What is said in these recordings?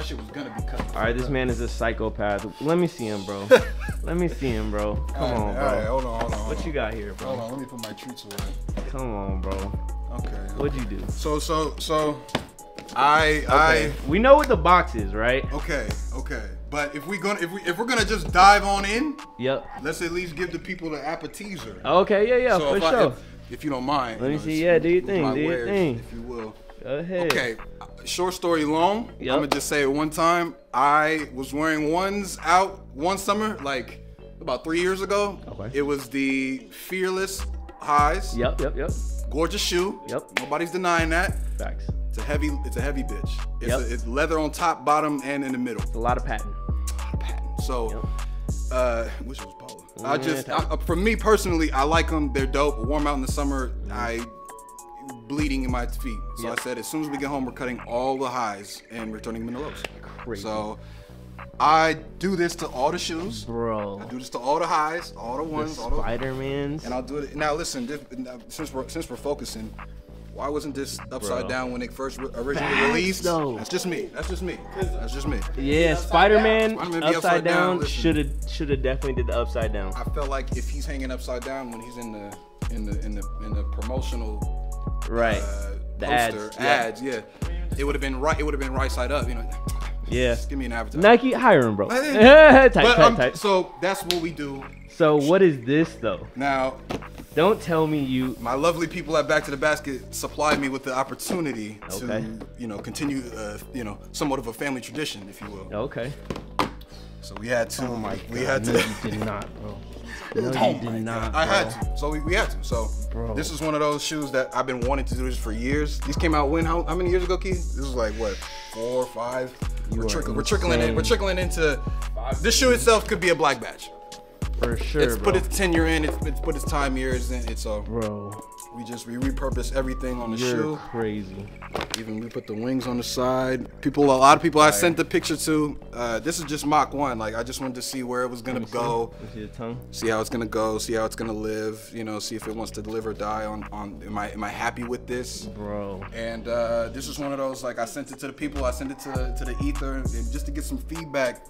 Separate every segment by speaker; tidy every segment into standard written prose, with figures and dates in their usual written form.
Speaker 1: shit was gonna be cut.
Speaker 2: All right, this man is a psychopath. Let me see him, bro. Let me see him, bro. Come on, bro.
Speaker 1: All right, hold on.
Speaker 2: What you got here, bro?
Speaker 1: Hold on, let me put my treats away.
Speaker 2: Come on, bro.
Speaker 1: Okay.
Speaker 2: What'd you do?
Speaker 1: So I
Speaker 2: we know what the box is, right?
Speaker 1: Okay. But if we're gonna just dive on in,
Speaker 2: Yep.
Speaker 1: let's at least give the people the appetizer.
Speaker 2: Okay, yeah,
Speaker 1: So
Speaker 2: for sure.
Speaker 1: If you don't mind.
Speaker 2: Let me see. Yeah, do your thing. Do your thing.
Speaker 1: If you will.
Speaker 2: Go ahead.
Speaker 1: Okay. Short story long.
Speaker 2: Yep.
Speaker 1: I'm gonna just say it one time. I was wearing ones out one summer, like about 3 years ago.
Speaker 2: Okay.
Speaker 1: It was the Fearless highs.
Speaker 2: Yep.
Speaker 1: Gorgeous shoe.
Speaker 2: Yep.
Speaker 1: Nobody's denying that.
Speaker 2: Facts.
Speaker 1: It's a heavy bitch.
Speaker 2: Yep.
Speaker 1: It's leather on top, bottom, and in the middle.
Speaker 2: It's a lot of patent.
Speaker 1: So, which was Paula. For me personally, I like them. They're dope. Warm out in the summer, bleeding in my feet. So I said, as soon as we get home, we're cutting all the highs and returning them in the lows. Crazy. So I do this to all the shoes,
Speaker 2: bro.
Speaker 1: I do this to all the highs, all the ones, all the
Speaker 2: Spider-Mans.
Speaker 1: And I'll do it. Now listen, since we're focusing. Why wasn't this upside down when it first originally released?
Speaker 2: Though.
Speaker 1: That's just me. That's just me.
Speaker 2: Yeah, Spider-Man
Speaker 1: be
Speaker 2: upside down should have definitely did the upside down.
Speaker 1: I felt like if he's hanging upside down when he's in the promotional
Speaker 2: the
Speaker 1: poster, ads, it would have been right. It would have been right side up, you know.
Speaker 2: Yeah.
Speaker 1: Just give me an advertisement.
Speaker 2: Nike, hire him, bro. Tight.
Speaker 1: So that's what we do.
Speaker 2: So what is this though?
Speaker 1: Now,
Speaker 2: don't tell me you.
Speaker 1: My lovely people at Back to the Basket supplied me with the opportunity to, continue, somewhat of a family tradition, if you will.
Speaker 2: Okay.
Speaker 1: So we had to.
Speaker 2: Oh my God.
Speaker 1: We had to.
Speaker 2: No, you did not, bro. No, you did not.
Speaker 1: I had to. So we had to. So this is one of those shoes that I've been wanting to do this for years. These came out when? How many years ago, Keith? This was like what, 4 or 5? We're trickling into. This shoe itself could be a black badge.
Speaker 2: For sure,
Speaker 1: It's put its tenure in. It's put its time years in. It's a.
Speaker 2: Bro.
Speaker 1: We repurpose everything on the shoe.
Speaker 2: You're crazy.
Speaker 1: Even we put the wings on the side. A lot of people I sent the picture to. This is just Mach 1. Like I just wanted to see where it was gonna go.
Speaker 2: See the tongue.
Speaker 1: See how it's gonna go. See how it's gonna live. You know, see if it wants to live or die on. Am I happy with this,
Speaker 2: bro?
Speaker 1: And this is one of those. Like I sent it to the people. I sent it to the ether, and just to get some feedback.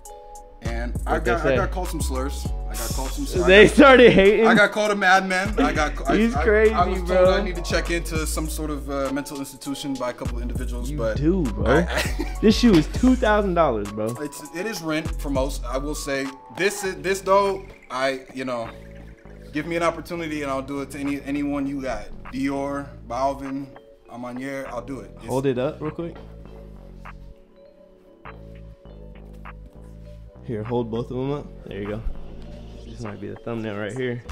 Speaker 1: And I got called some slurs.
Speaker 2: They started hating.
Speaker 1: I got called a madman.
Speaker 2: He's crazy,
Speaker 1: I was
Speaker 2: bro.
Speaker 1: told I need to check into some sort of mental institution by a couple of individuals.
Speaker 2: You do, bro. This shoe is $2,000, bro.
Speaker 1: It is rent for most. I will say this though. Give me an opportunity and I'll do it to anyone you got. Dior, Balvin, Armanier. I'll do it.
Speaker 2: Hold it up real quick. Here, hold both of them up. There you go. This might be the thumbnail right here.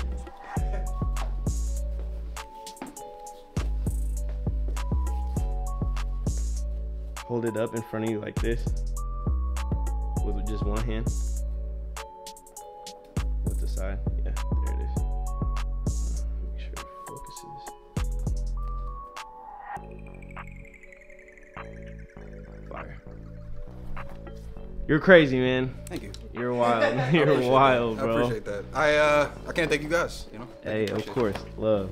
Speaker 2: Hold it up in front of you like this with just one hand. With the side. Yeah, there it is. Make sure it focuses. Fire. You're crazy, man.
Speaker 1: Thank you.
Speaker 2: You're wild. You're wild, bro.
Speaker 1: I appreciate that. I can't thank you guys,
Speaker 2: Hey, of course. Love.